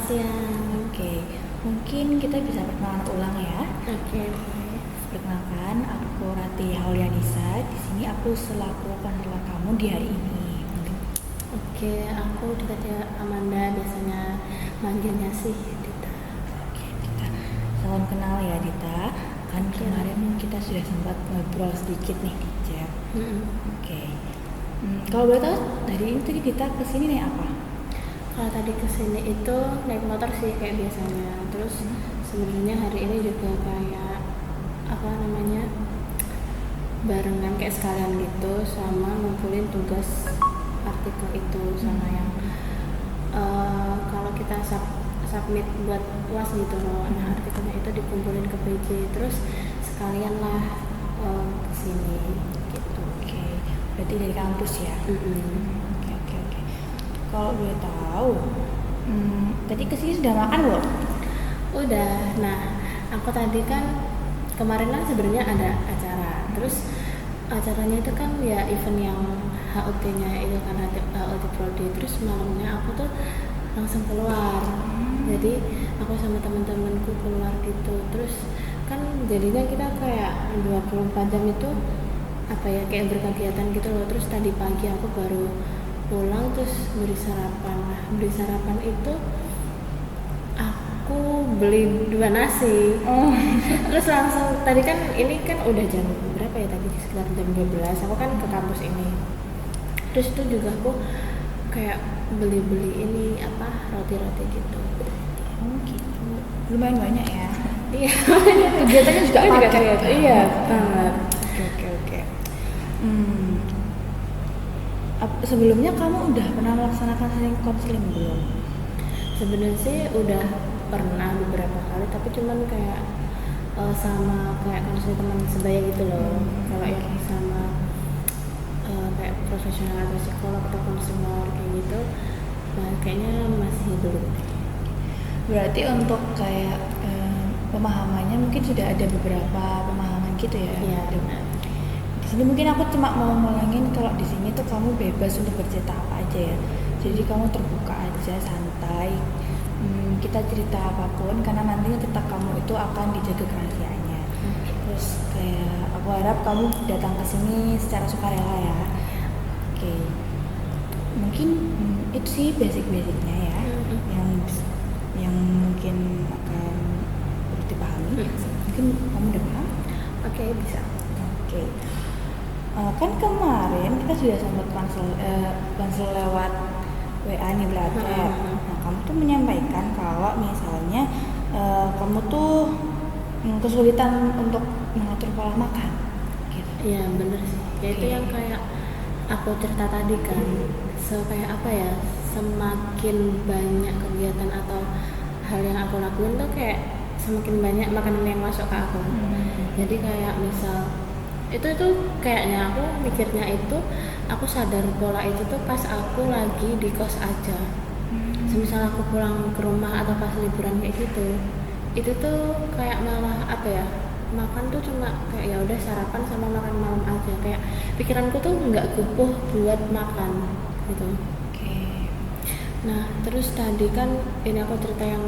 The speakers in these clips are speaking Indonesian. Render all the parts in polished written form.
siang. Oke, mungkin kita bisa perkenalan ulang ya. Oke. Perkenalkan, aku Rati Haulianisa. Di sini aku selaku konselor kamu di hari ini. Oke, aku Dita Amanda, biasanya manggilnya sih Dita. Oke, Dita. Salam kenal ya Dita. Kan kemarin kita sudah sempat ngobrol sedikit nih di chat. Oke. Kalau boleh tahu dari itu Dita kesini nih apa? Kalau tadi kesini itu naik motor sih kayak biasanya. Terus sebenarnya hari ini juga kayak barengan kayak sekalian gitu sama ngumpulin tugas artikel itu sama yang kalau kita submit buat UAS gitu loh. Nah artikelnya itu dikumpulin ke PJ terus sekalian lah kesini gitu. Oke, berarti dari kampus ya? Oke. Kalau boleh tahu, tadi kesini sudah makan belum? Udah. Nah aku tadi kan kemarin kan sebenarnya ada acara, terus acaranya itu kan ya event yang HUT-nya itu kan HUT Prodi, terus malamnya aku tuh langsung keluar. Jadi aku sama teman-temanku keluar gitu, terus kan jadinya kita kayak 24 jam itu kayak berkegiatan gitu loh. Terus tadi pagi aku baru pulang terus beli sarapan. Nah beli sarapan itu aku beli 2 nasi. Terus langsung tadi kan ini kan udah jam berapa ya tadi, sekitar jam 12 aku kan ke kampus ini. Terus itu juga aku kayak beli ini roti-roti gitu. Gitu. Lumayan banyak ya. Iya. Kegiatannya juga padat. Iya banget. Oke. Sebelumnya kamu udah pernah melaksanakan konseling belum? Sebenarnya sih udah pernah beberapa kali, tapi cuman kayak sama kayak konseling teman sebaya gitu loh. Kalau yang sama kayak profesional atau psikolog atau konselor kayak gitu, nah kayaknya masih belum. Berarti untuk kayak pemahamannya mungkin sudah ada beberapa pemahaman gitu ya? Iya benar. Di sini mungkin aku cuma mau ngulangin kalau di sini tuh kamu bebas untuk bercerita apa aja ya. Jadi kamu terbuka aja, santai. Kita cerita apapun karena nantinya cerita kamu itu akan dijaga kerahasiaannya. Terus kayak aku harap kamu datang ke sini secara sukarela ya. Oke. Mungkin itu sih basic-basicnya ya. Yang mungkin akan perlu dipahami. Mungkin kamu udah paham? Oke, bisa. Oke. Kan kemarin kita sudah sempat konsul lewat WA nih berarti. Nah, kamu tuh menyampaikan kalau misalnya kamu tuh kesulitan untuk mengatur pola makan. Gitu. Iya bener sih. Ya itu yang kayak aku cerita tadi kan. Kayak semakin banyak kegiatan atau hal yang aku lakuin tuh kayak semakin banyak makanan yang masuk ke aku. Jadi kayak misal itu kayaknya aku mikirnya itu aku sadar pola itu tuh pas aku lagi di kos aja. Semisal aku pulang ke rumah atau pas liburan kayak gitu, itu tuh kayak malah makan tuh cuma kayak ya udah sarapan sama makan malam aja, kayak pikiranku tuh nggak kupuh buat makan gitu. Nah terus tadi kan ini aku cerita yang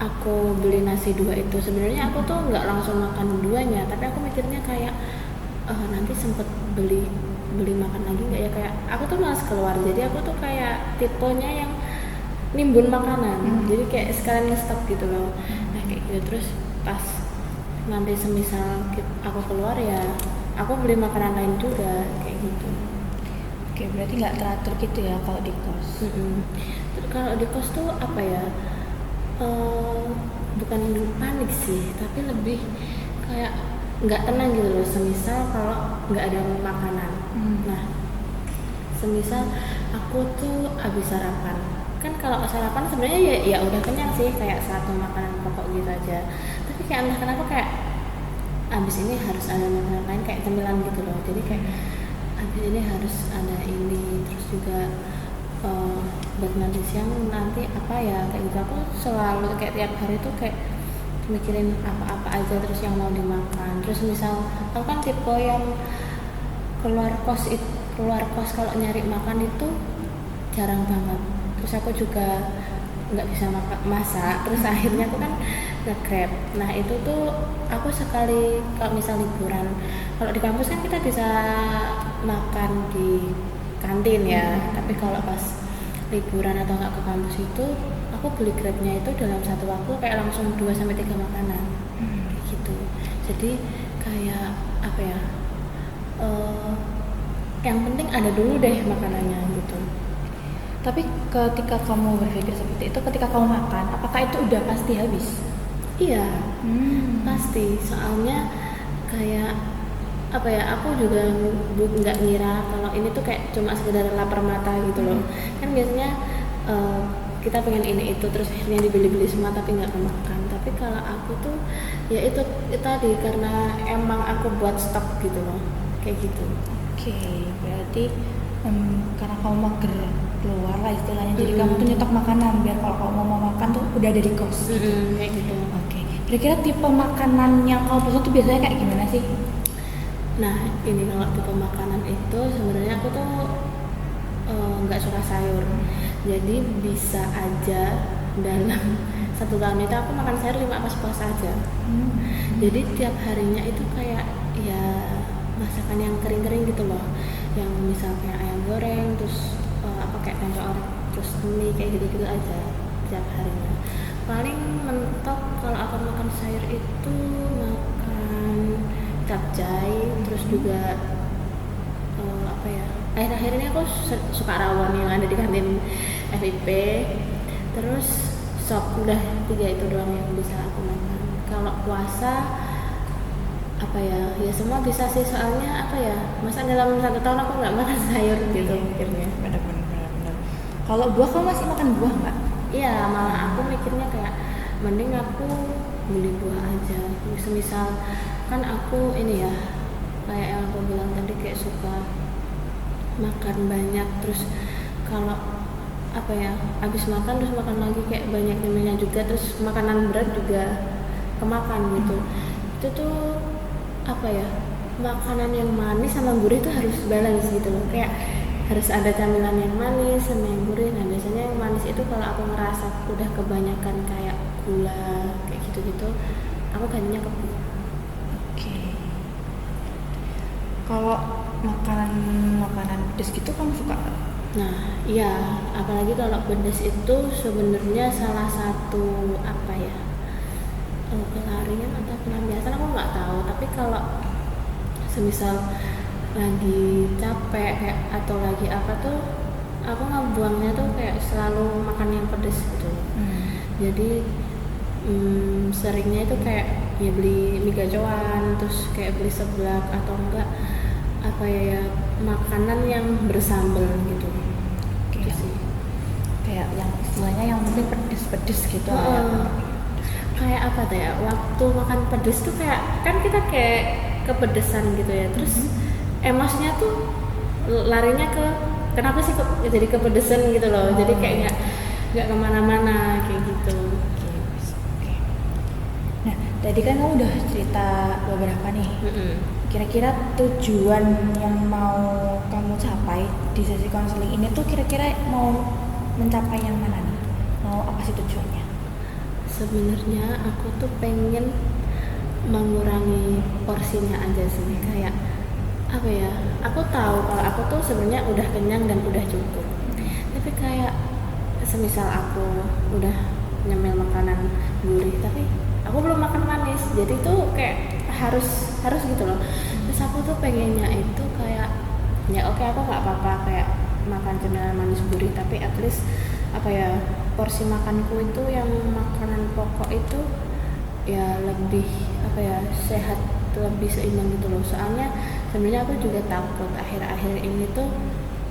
aku beli nasi 2 itu, sebenarnya aku tuh nggak langsung makan 2-nya, tapi aku mikirnya kayak nanti sempet beli makan lagi nggak ya, kayak aku tuh malas keluar, jadi aku tuh kayak tipenya yang nimbun makanan, jadi kayak sekalian nge-stop gitu loh. Nah kayak gitu, terus pas nanti semisal aku keluar ya aku beli makanan lain juga kayak gitu. Oke, berarti nggak teratur gitu ya kalau di kos. Kalau di kos tuh bukan panik sih, tapi lebih kayak nggak tenang gitu loh. Semisal kalau nggak ada makanan, nah semisal aku tuh habis sarapan, kan kalau sarapan sebenarnya ya udah kenyang sih, kayak satu makanan pokok gitu aja. Tapi kayak entah kenapa kayak abis ini harus ada makanan lain kayak cemilan gitu loh. Jadi kayak abis ini harus ada ini, terus juga buat nanti siang nanti kayak gitu. Aku selalu kayak tiap hari tuh kayak mikirin apa aja terus yang mau dimakan. Terus misal aku kan tipe yang keluar kos kalau nyari makan itu jarang banget. Terus aku juga nggak bisa masak, terus akhirnya aku kan nge-grab. Nah itu tuh aku sekali kalau misal liburan, kalau di kampus kan kita bisa makan di kantin ya, tapi kalau pas liburan atau nggak ke kampus itu aku beli grabnya itu dalam satu waktu kayak langsung 2-3 makanan gitu. Jadi kayak apa ya, yang penting ada dulu deh makanannya gitu. Tapi ketika kamu berpikir seperti itu, ketika kamu makan, apakah itu udah pasti habis? Iya, pasti. Soalnya kayak apa ya, aku juga nggak ngira kalau ini tuh kayak cuma sekedar lapar mata gitu loh. Kan biasanya kita pengen ini itu terus akhirnya dibeli-beli semua tapi nggak kemakan. Tapi kalau aku tuh ya itu tadi karena emang aku buat stok gitu loh, kayak gitu. Oke, berarti karena kamu mager keluar lah istilahnya, jadi kamu tuh nyetok makanan biar kalau kamu mau makan tuh udah ada di kos. Kayak gitu. Oke, kira-kira tipe makanan yang kamu pesan tuh biasanya kayak gimana sih? Nah ini kalau tipe makanan itu sebenarnya aku tuh nggak suka sayur, jadi bisa aja dalam 1 tahun itu aku makan sayur 5 pas puasa aja. Jadi tiap harinya itu kayak ya masakan yang kering-kering gitu loh, yang misalnya ayam goreng terus apa kayak tempe orek terus mie kayak gitu-gitu aja tiap harinya. Paling mentok kalau aku makan sayur itu makan capcay, terus juga apa ya, akhir-akhir ini aku suka rawon yang ada di kantin FIP, terus sop. Udah 3 itu doang yang bisa aku makan. Kalau puasa apa ya semua bisa sih, soalnya apa ya, masa dalam 1 tahun aku nggak makan sayur gitu mikirnya. Benar. Kalau buah kamu masih makan buah nggak? Iya, malah aku mikirnya kayak mending aku beli buah aja. Misal kan aku ini ya, kayak yang aku bilang tadi kayak suka makan banyak, terus kalau apa ya habis makan terus makan lagi kayak banyak nyemilnya juga, terus makanan berat juga kemakan gitu. Itu tuh apa ya, makanan yang manis sama gurih tuh harus balance gitu loh, kayak harus ada camilan yang manis sama yang gurih. Nah biasanya yang manis itu kalau aku ngerasa udah kebanyakan kayak gula kayak gitu-gitu, aku gantinya ke buah. Oke. Kalau makanan pedas gitu kamu suka nggak? Nah iya, apalagi kalau pedas itu sebenarnya salah satu apa ya, pelarian atau pelampiasan aku nggak tahu, tapi kalau semisal lagi capek kayak atau lagi apa tuh aku ngebuangnya tuh kayak selalu makan yang pedes gitu. Jadi seringnya itu kayak ya beli mie gacoan, terus kayak beli seblak atau enggak apa ya makanan yang bersambal gitu. Oke. Gitu sih. Kayak yang istilahnya yang penting pedes-pedes gitu. Kayak apa tuh ya, waktu makan pedes tuh kayak kan kita kayak kepedesan gitu ya, terus emosinya tuh larinya ke kenapa sih kok jadi kepedesan gitu loh. Jadi kayak nggak kemana-mana kayak gitu. Oke. Nah tadi kan kamu udah cerita beberapa nih. Kira-kira tujuan yang mau kamu capai di sesi konseling ini tuh kira-kira mau mencapai yang mana nih? Mau apa sih tujuannya? Sebenarnya aku tuh pengen mengurangi porsinya aja sih, kayak apa ya, aku tahu kalau aku tuh sebenarnya udah kenyang dan udah cukup, tapi kayak semisal aku udah nyemil makanan gurih tapi aku belum makan manis, jadi tuh kayak harus gitu loh. Terus aku tuh pengennya itu kayak ya oke, aku nggak apa-apa kayak makan cemilan manis gurih, tapi at least apa ya, porsi makanku itu yang makanan pokok itu ya lebih apa ya, sehat, lebih seimbang gitu loh. Soalnya sebenarnya aku juga takut akhir-akhir ini tuh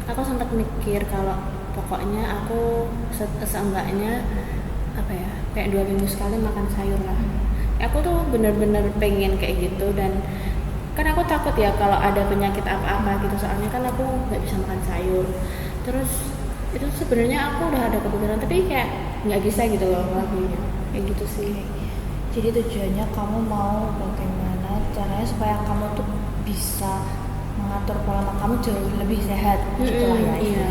aku sempat mikir kalau pokoknya aku seenggaknya apa ya, kayak 2 minggu sekali makan sayur lah. Aku tuh bener-bener pengen kayak gitu, dan kan aku takut ya kalau ada penyakit apa-apa gitu, soalnya kan aku nggak bisa makan sayur. Terus itu sebenarnya aku udah ada kepikiran tapi kayak nggak bisa gitu loh lagunya, kayak gitu sih. Jadi tujuannya kamu mau bagaimana caranya supaya kamu tuh bisa mengatur pola makan kamu jauh lebih sehat gitu lah ya. Iya.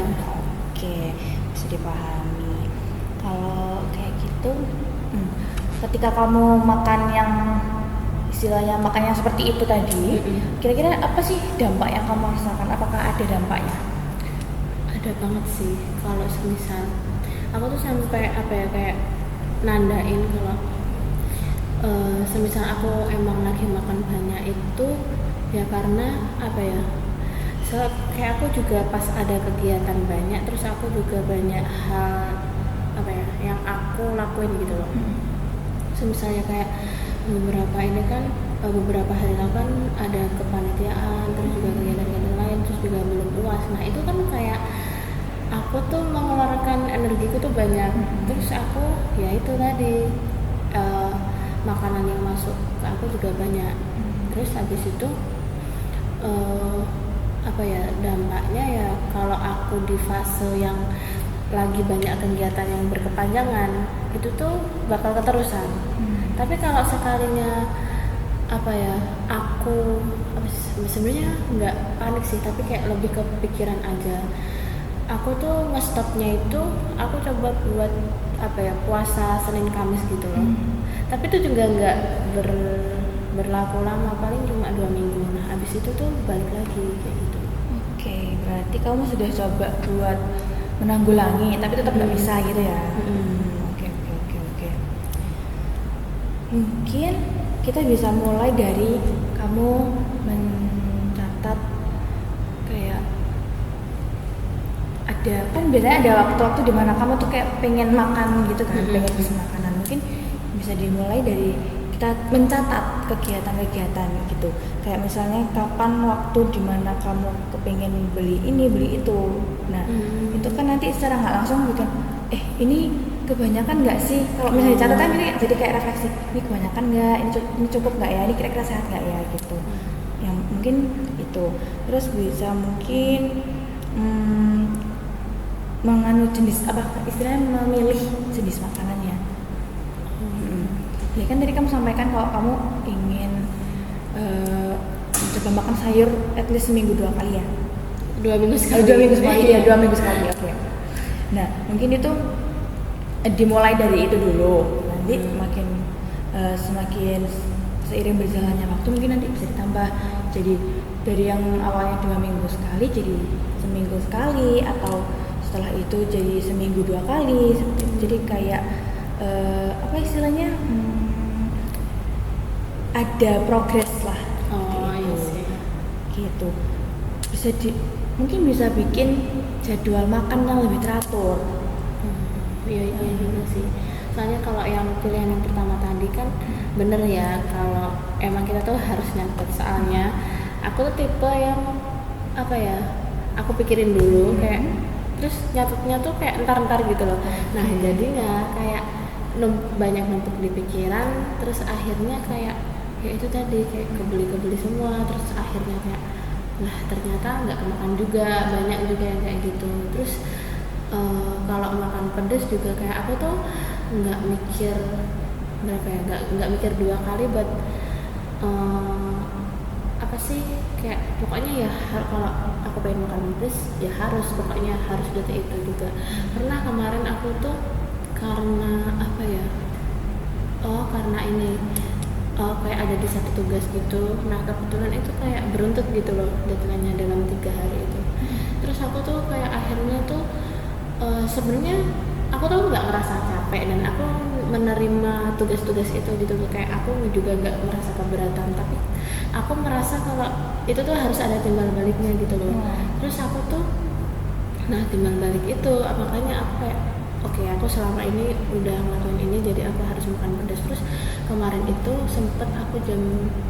Oke, bisa dipahami. Kalau ketika kamu makan yang istilahnya makan yang seperti itu tadi, kira-kira apa sih dampak yang kamu rasakan? Apakah ada dampaknya? Ada banget sih. Kalau semisal aku tuh sampai apa ya, kayak nandain kalau semisal aku emang lagi makan banyak itu ya karena apa ya, kayak aku juga pas ada kegiatan banyak, terus aku juga banyak hal apa ya yang aku lakuin gitu loh. Misalnya kayak beberapa hari lalu kan ada kepanitiaan, terus juga kegiatan-kegiatan lain, terus juga belum UAS. Nah itu kan kayak aku tuh mengeluarkan energiku tuh banyak, terus aku ya itu tadi makanan yang masuk ke aku juga banyak. Terus habis itu apa ya dampaknya ya, kalau aku di fase yang lagi banyak kegiatan yang berkepanjangan itu tuh bakal keterusan. Tapi kalau sekalinya apa ya, aku sebenarnya nggak panik sih, tapi kayak lebih ke pikiran aja. Aku tuh ngestopnya itu aku coba buat apa ya, puasa Senin Kamis gitu loh. Tapi itu juga nggak berlaku lama, paling cuma 2 minggu. Nah habis itu tuh balik lagi kayak gitu. Oke, berarti kamu sudah coba buat menanggulangi, tapi tetap nggak bisa gitu ya. Oke. Mungkin kita bisa mulai dari kamu mencatat kayak ada kan biasanya ada waktu-waktu di mana kamu tuh kayak pengen makan gitu kan, pengen pesan makanan. Mungkin bisa dimulai dari kita mencatat kegiatan-kegiatan gitu. Kayak misalnya kapan waktu dimana kamu kepengen beli ini beli itu. Nah itu kan nanti secara nggak langsung bikin ini kebanyakan nggak sih, kalau misalnya dicatat kan jadi kayak refleksi, ini kebanyakan nggak, ini cukup nggak ya, ini kira-kira sehat nggak ya gitu. Yang mungkin itu. Terus bisa mungkin menganu jenis apa istilahnya, memilih jenis makanannya. Ya kan tadi kamu sampaikan kalau kamu ingin coba makan sayur at least seminggu 2 kali ya. 2 minggu sekali. 2 minggu sekali ya, 2 minggu sekali. Oke. Nah mungkin itu dimulai dari itu dulu. Nanti semakin seiring berjalannya waktu mungkin nanti bisa ditambah. Jadi dari yang awalnya 2 minggu sekali jadi seminggu sekali, atau setelah itu jadi seminggu 2 kali. Jadi kayak apa istilahnya, ada progres lah. Iya sih. Gitu. Mungkin bisa bikin jadwal makan yang lebih teratur. Iya juga sih. Soalnya kalau yang pilihan yang pertama tadi kan bener ya, kalau emang kita tuh harus nyatet. Soalnya aku tuh tipe yang apa ya, aku pikirin dulu kayak, terus nyatetnya tuh kayak entar gitu loh. Nah jadinya kayak banyak numpuk di pikiran, terus akhirnya kayak ya itu tadi kayak kebeli semua, terus akhirnya kayak lah ternyata nggak kemakan juga, banyak juga yang kayak gitu. Terus kalau makan pedas juga kayak aku tuh nggak mikir berapa ya, nggak mikir 2 kali buat apa sih, kayak pokoknya ya kalau aku pengen makan pedas ya pokoknya harus detik itu juga. Pernah kemarin aku tuh karena apa ya, karena ini kayak ada di satu tugas gitu. Nah kebetulan itu kayak beruntut gitu loh deadline-nya dalam 3 hari itu. Terus aku tuh kayak akhirnya tuh sebenarnya aku tuh nggak ngerasa capek dan aku menerima tugas-tugas itu gitu. Kayak aku juga nggak merasa keberatan, tapi aku merasa kalau itu tuh harus ada timbal baliknya gitu loh. Terus aku tuh timbal balik itu makanya aku kayak oke, aku selama ini udah ngelakuin ini, jadi aku harus makan pedas. Terus kemarin itu sempet aku jam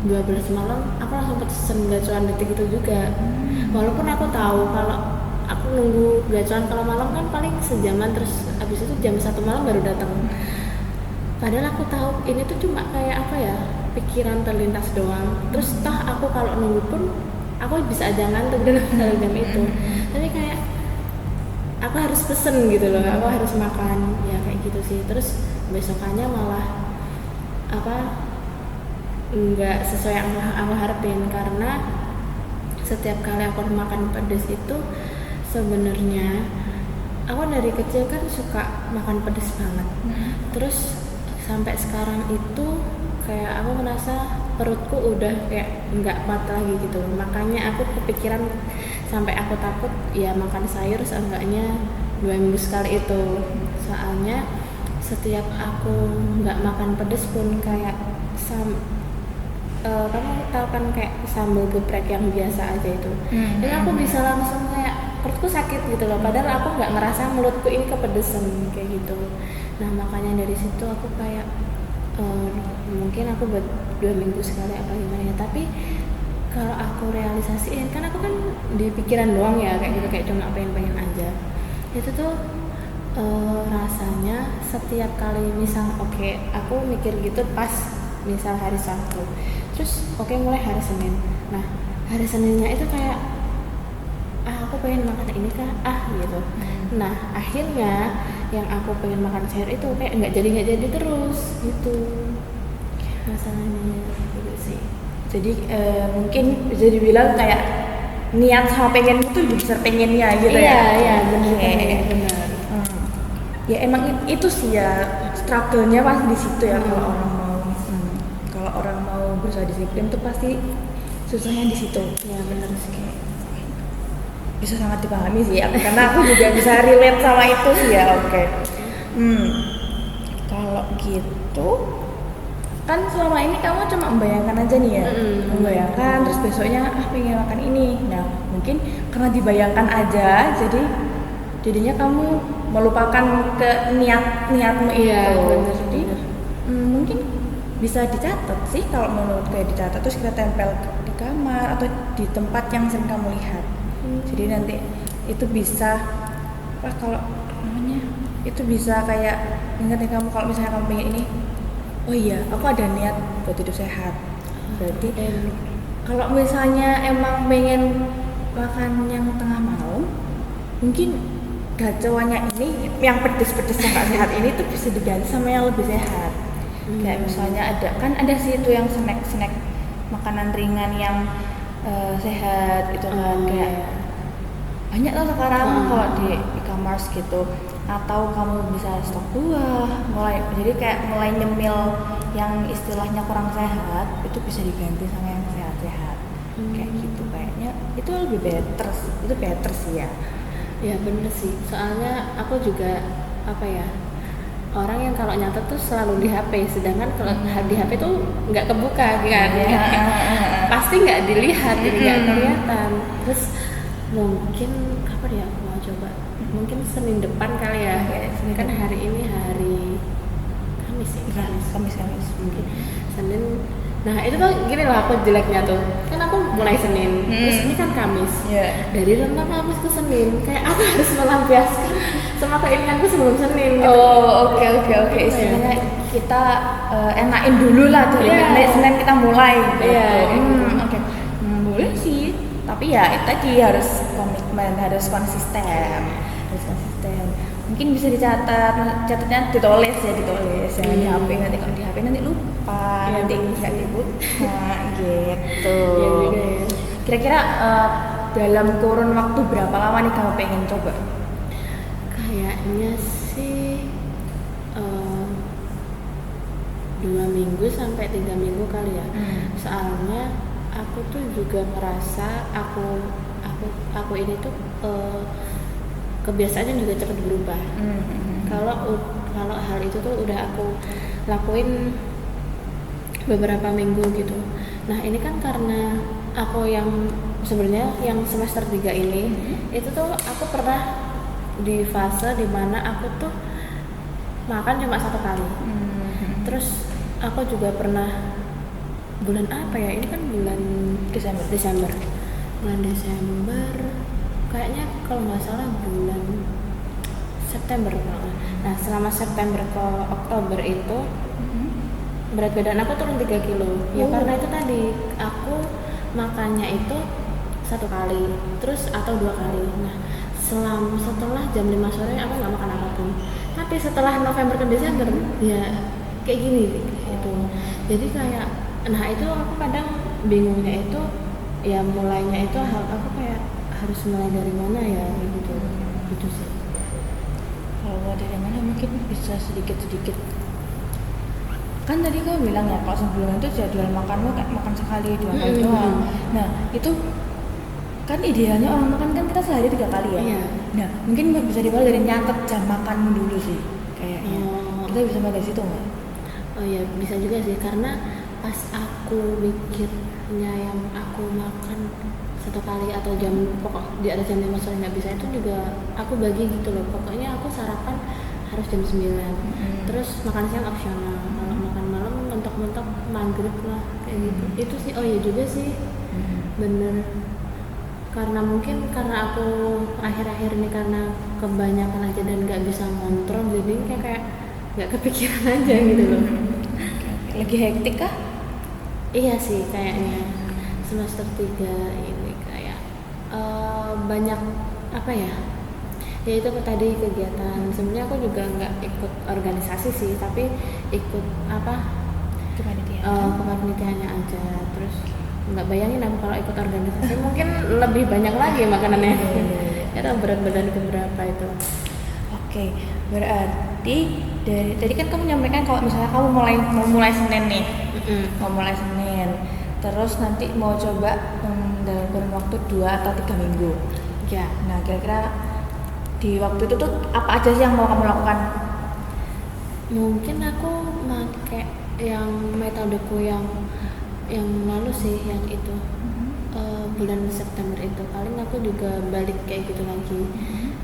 12 malam aku langsung pesen gacoan detik itu juga. Walaupun aku tahu kalau aku nunggu gacoan kalau malam kan paling sejaman, terus abis itu jam 1 malam baru datang. Padahal aku tahu ini tuh cuma kayak apa ya, pikiran terlintas doang. Terus toh aku kalau nunggu pun aku bisa aja ngantuk dalam jam itu. Tapi kayak aku harus pesen gitu loh, aku harus makan ya kayak gitu sih. Terus besokannya malah nggak sesuai yang aku harapin, karena setiap kali aku makan pedas itu sebenarnya aku dari kecil kan suka makan pedas banget. Terus sampai sekarang itu kayak aku ngerasa perutku udah kayak nggak kuat lagi gitu, makanya aku kepikiran sampai aku takut ya makan sayur seenggaknya 2 minggu sekali itu. Soalnya setiap aku nggak makan pedes pun kayak kamu tahu kan kayak sambal geprek yang biasa aja itu, jadi aku bisa langsung kayak perutku sakit gitu loh, padahal aku nggak ngerasa mulutku ini kepedesan kayak gitu. Nah makanya dari situ aku kayak mungkin aku buat 2 minggu sekali apa gimana ya, tapi kalau aku realisasiin kan aku kan di pikiran doang ya kayak gitu, kayak cuma pengen aja. Itu tuh rasanya setiap kali misal aku mikir gitu pas misal hari Sabtu, terus mulai hari Senin. Nah hari Seninnya itu kayak aku pengen makan ini kah gitu. Nah akhirnya yang aku pengen makan sayur itu kayak nggak jadi terus gitu masalahnya gitu sih. Jadi mungkin bisa dibilang kayak niat sama pengen itu besar pengennya gitu ya. Iya benar. Ya emang itu sih ya, struggle-nya pasti di situ ya. Kalau orang mau berusaha disiplin tuh pasti susahnya di situ. Ya benar sih. Bisa sangat dipahami sih ya, karena aku juga bisa relate sama itu sih ya. Kalau gitu kan selama ini kamu cuma membayangkan aja nih ya, membayangkan terus besoknya pengen makan ini. Nah mungkin karena dibayangkan aja jadinya kamu melupakan ke niatmu itu. Bener, jadi mungkin bisa dicatat sih, kalau menurut kayak dicatat terus kita tempel di kamar atau di tempat yang sering kamu lihat. Jadi nanti itu bisa kalau namanya itu bisa kayak ingetin kamu kalau misalnya kamu pengen ini, oh iya aku ada niat buat hidup sehat. Berarti kalau misalnya emang pengen makan yang tengah malam, mungkin gacoannya ini yang pedes-pedes yang gak sehat ini tuh bisa diganti sama yang lebih sehat. Kayak misalnya ada sih itu yang snack makanan ringan yang sehat itu kan, kayak banyak tuh sekarang kalau di e-commerce gitu. Atau kamu bisa stok buah, jadi kayak mulai nyemil yang istilahnya kurang sehat itu bisa diganti sama yang sehat-sehat. Kayak gitu, kayaknya itu lebih better sih ya. Ya bener sih, soalnya aku juga orang yang kalau nyatet tuh selalu di HP, sedangkan kalau di HP tuh nggak kebuka kan, pasti nggak dilihat, jadi nggak kelihatan. Terus mungkin kapan ya aku mau coba, mungkin Senin depan kali ya, kan hari ini hari Kamis ya, Kamis mungkin Senin. Nah itu tuh gini loh aku jeleknya tuh, kan aku mulai Senin, terus ini kan Kamis, dari rentang Kamis ke Senin, kayak aku harus melampiaskan semua keinginanku sebelum Senin gitu. Oke. Istilahnya kita enakin dulu lah tuh, Senin kita mulai gitu. Boleh sih, tapi ya itu tadi harus komitmen, harus konsisten. Mungkin bisa catatnya ditulis ya di HP, nanti kalau di HP nanti lupa, nanti nggak dibuka gitu. Kira-kira dalam kurun waktu berapa lama nih kamu pengen coba? Kayaknya sih 2 minggu sampai 3 minggu kali ya. Soalnya aku tuh juga merasa aku ini tuh kebiasaannya juga cepat berubah. Kalau hal itu tuh udah aku lakuin beberapa minggu gitu. Nah ini kan karena aku yang sebenarnya yang semester 3 ini itu tuh aku pernah di fase dimana aku tuh makan cuma 1 kali. Terus aku juga pernah bulan apa ya, ini kan bulan Desember kayaknya kalau nggak salah bulan September. Nah selama September ke Oktober itu berat badan aku turun 3 kilo. Ya karena itu tadi aku makannya itu 1 kali terus atau 2 kali. Nah setelah jam 5 sore aku nggak makan apapun. Tapi setelah November ke Desember ya kayak gini itu. Jadi kayak itu aku kadang bingungnya itu ya mulainya itu aku kayak harus mulai dari mana ya gitu sih. Kalau dari mana mungkin bisa sedikit kan tadi kamu bilang ya kalau sebulan itu jadwal makanmu kayak makan sekali 2 kali doang. Nah itu kan idealnya orang makan kan kita sehari 3 kali ya. Iya. Nah mungkin bisa dimulai dari nyatet jam makanmu dulu sih kayaknya. Oh. Kita bisa mulai dari situ nggak? Oh ya bisa juga sih, karena pas aku mikirnya yang aku makan 1 kali atau jam pokok di ada jam 5 sore nggak bisa, itu juga aku bagi gitu loh. Pokoknya aku sarapan harus jam 9, terus makan siang opsional, kalau makan malam mentok-mentok maghrib lah kayak gitu. Itu sih. Oh iya juga sih, bener, karena mungkin karena aku akhir-akhir ini karena kebanyakan aja dan nggak bisa ngontrol, jadi kayak nggak kepikiran aja gitu loh. Lagi hektik kah? Iya sih kayaknya semester 3 ini kayak banyak apa ya itu tadi kegiatan. Sebenarnya aku juga nggak ikut organisasi sih, tapi ikut apa kepanitiaannya aja. Terus nggak bayangin aku kalau ikut organisasi mungkin lebih banyak lagi makanannya. Itu berat badan keberapa itu. Oke, berarti dari tadi kan kamu nyampaikan kalau misalnya kamu mau mulai Senin nih, mau mulai Senin, terus nanti mau coba dalam kurun waktu 2 atau 3 minggu. Ya. Nah kira-kira di waktu itu tuh apa aja sih yang mau kamu lakukan? Mungkin aku pakai yang metodeku yang lalu sih, yang itu bulan September itu paling aku juga balik kayak gitu lagi.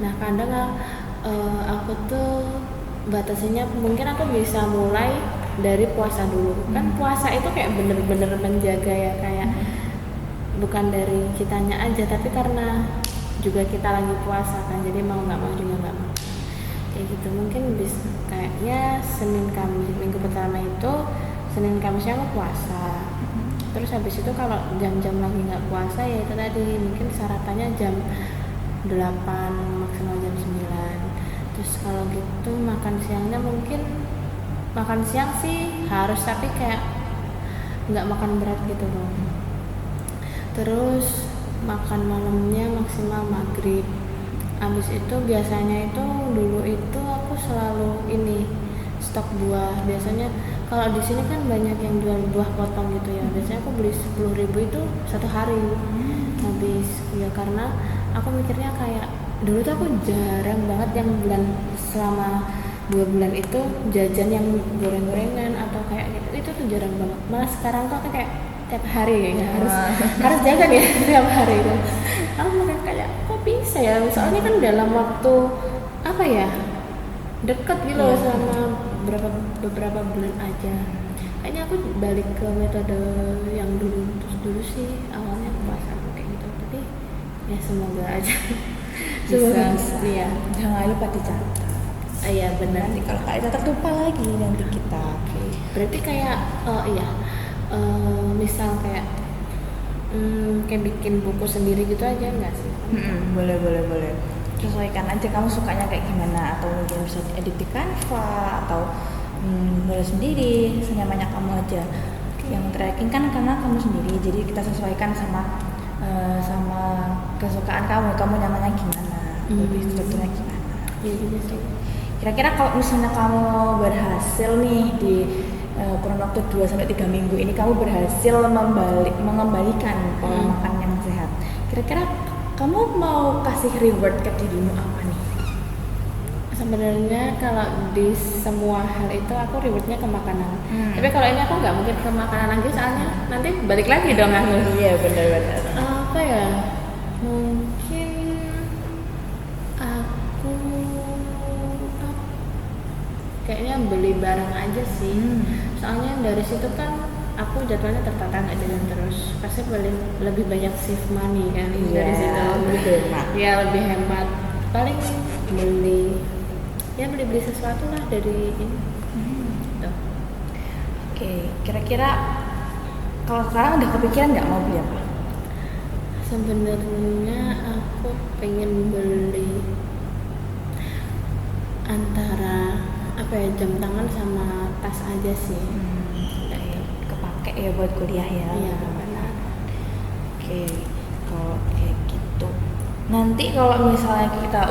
Nah kadang aku tuh batasinya mungkin aku bisa mulai dari puasa dulu. Kan puasa itu kayak bener-bener menjaga ya, kayak bukan dari kitanya aja tapi karena juga kita lagi puasa kan, jadi mau nggak mau juga nggak mau kayak gitu. Mungkin bisa kayaknya Senin Kamis minggu pertama itu Senin Kamisnya aku puasa, terus habis itu kalau jam-jam lagi nggak puasa ya itu tadi mungkin sarapannya jam 8 maksimal jam 9. Terus kalau gitu makan siangnya mungkin makan siang sih harus, tapi kayak nggak makan berat gitu loh. Terus makan malamnya maksimal maghrib. Abis itu biasanya itu dulu itu aku selalu ini stok buah. Biasanya kalau di sini kan banyak yang jual buah potong gitu ya. Biasanya aku beli 10.000 itu 1 hari habis. Ya karena aku mikirnya kayak dulu tuh aku jarang banget yang bulan selama 2 bulan itu jajan yang goreng-gorengan atau kayak gitu. Itu tuh jarang banget. Malah sekarang tuh aku kayak tiap hari ya harus jaga ya tiap hari itu. Aku makan kayak kok bisa ya, soalnya kan dalam waktu apa ya deket gitu loh, selama beberapa bulan aja. Kayaknya aku balik ke metode yang dulu sih, awalnya puasa kayak gitu. Tapi ya semoga aja Bisa. Iya, Jangan lupa dicatat. iya benar. Nanti kalau kayak catat lupa lagi nanti kita. Berarti kayak misal kayak bikin buku sendiri gitu aja nggak sih? Boleh. Sesuaikan aja kamu sukanya kayak gimana, atau mungkin bisa edit di Canva atau nulis sendiri senyamannya kamu aja. Yang tracking kan karena kamu sendiri, jadi kita sesuaikan sama kesukaan kamu nyamannya gimana, lebih strukturnya gimana. Iya juga sih. Kira-kira kalau misalnya kamu berhasil nih di kurun waktu 2-3 minggu ini kamu berhasil mengembalikan pola makan yang sehat, kira-kira kamu mau kasih reward ke dirimu apa nih? Sebenarnya kalau di semua hal itu aku rewardnya ke makanan. Tapi kalau ini aku nggak mungkin ke makanan lagi, soalnya nanti balik lagi dong aku. Iya benar-benar. Apa ya? Mungkin aku kayaknya beli barang aja sih. Soalnya dari situ kan aku jadwalnya tertata, nggak jalan terus. Pasti lebih banyak save money kan dari situ. Lebih hemat. Ya lebih hemat. Paling beli sesuatu lah dari ini. Gitu. Oke, kira-kira kalau sekarang udah kepikiran nggak mau beli apa? Sebenarnya aku pengen beli antara jam tangan sama tas aja sih. Kepake ya buat kuliah ya. Iya benar. Oke, kalau kayak gitu. Nanti kalau misalnya kita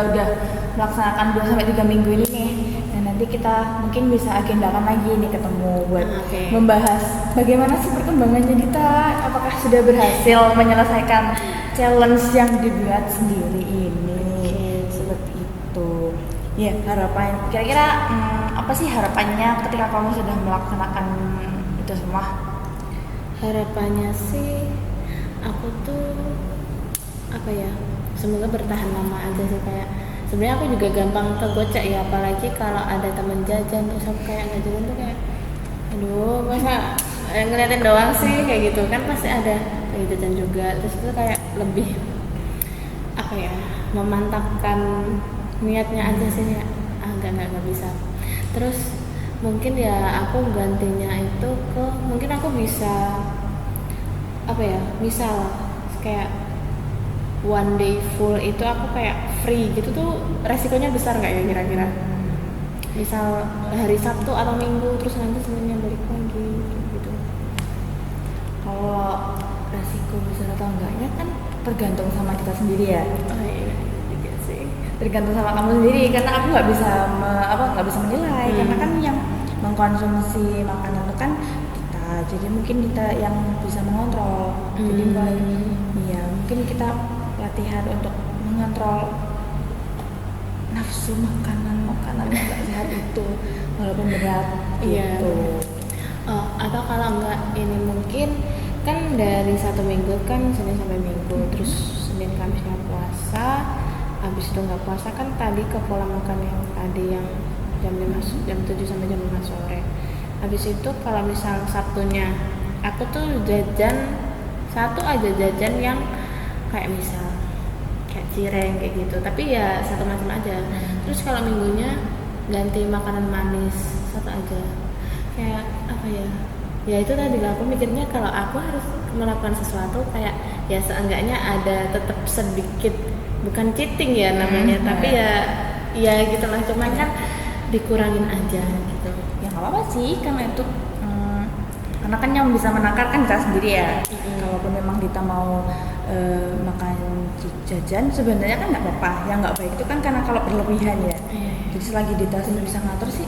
udah melaksanakan 2-3 minggu ini nih, dan nanti nanti kita mungkin bisa agendakan lagi nih ketemu buat Oke. membahas bagaimana sih perkembangannya Dita, apakah sudah berhasil menyelesaikan challenge yang dibuat sendiri ini. Seperti itu ya. Harapan kira-kira apa sih harapannya ketika kamu sudah melaksanakan itu semua? Harapannya sih aku tuh apa ya, semoga bertahan lama aja sih. Kayak sebenarnya aku juga gampang kegocek ya, apalagi kalau ada temen jajan terus aku kayak nggak jalan tuh kayak aduh masa ngeliatin doang sih kayak gitu kan, pasti ada kayak jajan juga. Terus itu kayak lebih apa ya, memantapkan niatnya aja sih ya. Nggak bisa. Terus mungkin ya aku gantinya itu ke, mungkin aku bisa apa ya, misal kayak one day full itu aku kayak free gitu tuh, resikonya besar nggak ya kira-kira? Misal hari Sabtu atau Minggu terus nanti Seninnya balik lagi gitu. Kalau resiko besar atau enggaknya kan tergantung sama kita sendiri ya. Oh iya juga sih. Tergantung sama kamu sendiri, karena aku nggak bisa nggak bisa menilai, karena kan yang mengkonsumsi makanan itu kan kita, jadi mungkin kita yang bisa mengontrol. Jadi mulai ya mungkin kita latihan untuk mengontrol nafsu makanan yang nggak sehat itu walaupun berat Iya. gitu. Atau kalau enggak ini mungkin kan dari satu minggu kan Senin sampai Minggu, terus Senin Kamisnya puasa, habis itu nggak puasa kan tadi ke pola makan yang tadi yang jam 7 sampai jam 5 sore. Habis itu kalau misal Sabtunya aku tuh jajan satu aja, jajan yang kayak misal kayak cireng kayak gitu, tapi ya satu macam aja. Terus kalau Minggunya ganti makanan manis satu aja, kayak apa ya, ya itu tadi lah, aku mikirnya kalau aku harus melakukan sesuatu kayak ya seenggaknya ada tetap sedikit, bukan cheating ya namanya, tapi ya gitulah, cuman kan dikurangin aja gitu. Ya nggak apa-apa sih, karena itu karena kan yang bisa menakar kan kita sendiri ya. Kalaupun memang Dita mau makan jajan sebenarnya kan nggak apa-apa. Yang nggak baik itu kan karena kalau berlebihan ya. Jadi selagi Dita sendiri bisa ngatur sih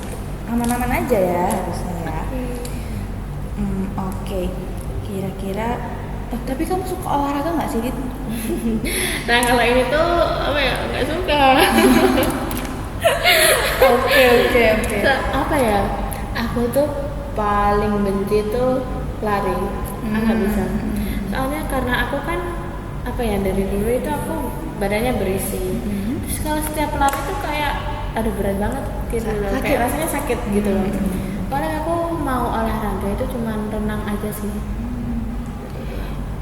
aman-aman aja ya harusnya ya. Oke. Kira-kira tapi kamu suka olahraga nggak sih, Dit? Nah kalau ini tuh apa ya, nggak suka. Oke. Apa ya, aku tuh paling benci tuh lari. Aku nggak bisa. Soalnya karena aku kan apa ya, dari dulu itu aku badannya berisi. Terus kalau setiap lari tuh kayak aduh berat banget gitu loh, kayak rasanya sakit gitu loh. Paling aku mau olahraga itu cuman renang aja sih.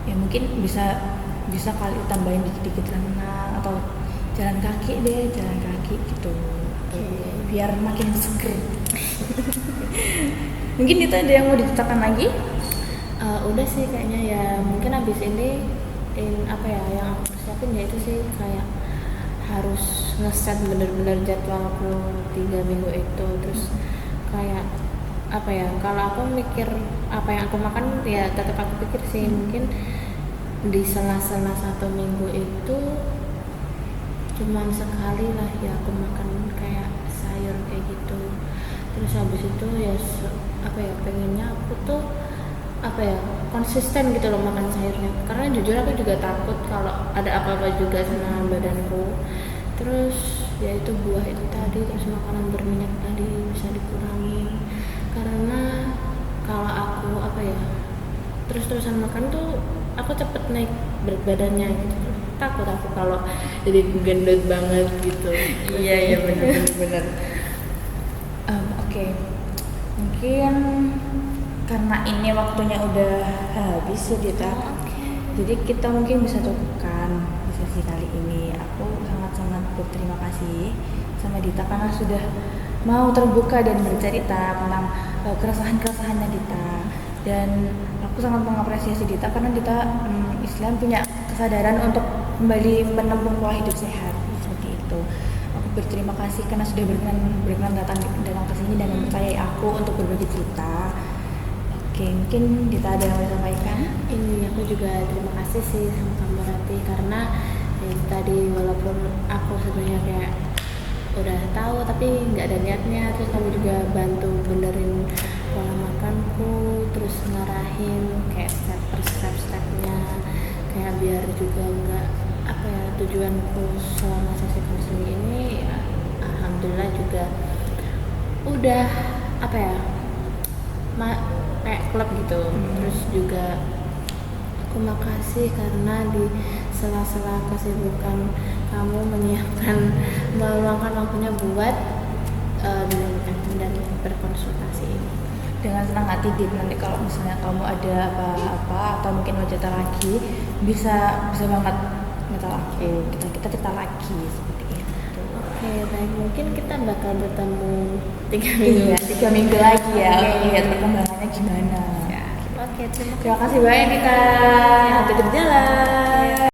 Ya mungkin bisa kali tambahin dikit-dikit renang atau jalan kaki gitu. Biar makin seger. Mungkin itu ada yang mau diceritakan lagi? Udah sih kayaknya ya, mungkin abis ini apa ya yang aku persiapin ya itu sih, kayak harus ngeset bener-bener jadwalku 3 minggu itu. Terus kayak apa ya, kalau aku mikir apa yang aku makan ya tetap aku pikir sih mungkin di sela-sela 1 minggu itu cuman sekali lah ya aku makan kayak sayur kayak gitu. Terus habis itu ya apa ya, pengennya aku tuh apa ya, konsisten gitu loh makan sayurnya, karena jujur aku juga takut kalau ada apa-apa juga sama badanku. Terus ya itu buah itu tadi, terus makanan berminyak tadi bisa dikurangi, karena kalau aku apa ya terus-terusan makan tuh aku cepet naik berat badannya gitu. Takut aku kalau jadi gendut banget gitu. Iya benar. Oke. Mungkin karena ini waktunya udah habis ya Dita. Jadi kita mungkin bisa cukupkan di sesi kali ini. Aku sangat-sangat berterima kasih sama Dita karena sudah mau terbuka dan bercerita tentang keresahan-keresahannya Dita. Dan aku sangat mengapresiasi Dita karena Dita Islam punya kesadaran untuk kembali menempuh pola hidup sehat seperti itu. Aku berterima kasih karena sudah berkenan datang ke sini dan mempercayai aku untuk berbagi cerita. Oke, mungkin Dita ada yang mau sampaikan? Ini aku juga terima kasih sih sama Kamu Rati, karena ya, tadi walaupun aku sebenarnya kayak udah tahu tapi nggak ada niatnya. Terus kamu juga bantu benerin pola makanku, terus ngarahin kayak step per stepnya, kayak biar juga nggak apa ya, tujuanku selama sesi konseling ini ya, alhamdulillah juga udah apa ya, kayak klub gitu. Terus juga aku makasih karena di sela-sela kesibukan kamu menyiapkan meluangkan waktunya buat dengarkan dan berkonsultasi ini. Dengan senang hati Dit, nanti kalau misalnya kamu ada apa-apa atau mungkin mau cerita lagi bisa banget cerita lagi, kita cerita lagi seperti itu. Oke, baik, mungkin kita bakal bertemu 3 minggu. Iya, 3 minggu lagi ya. Oke. Lihat perkembangannya gimana. Ya, oke, terima kasih. Terima kasih banyak kita. Hati berjalan.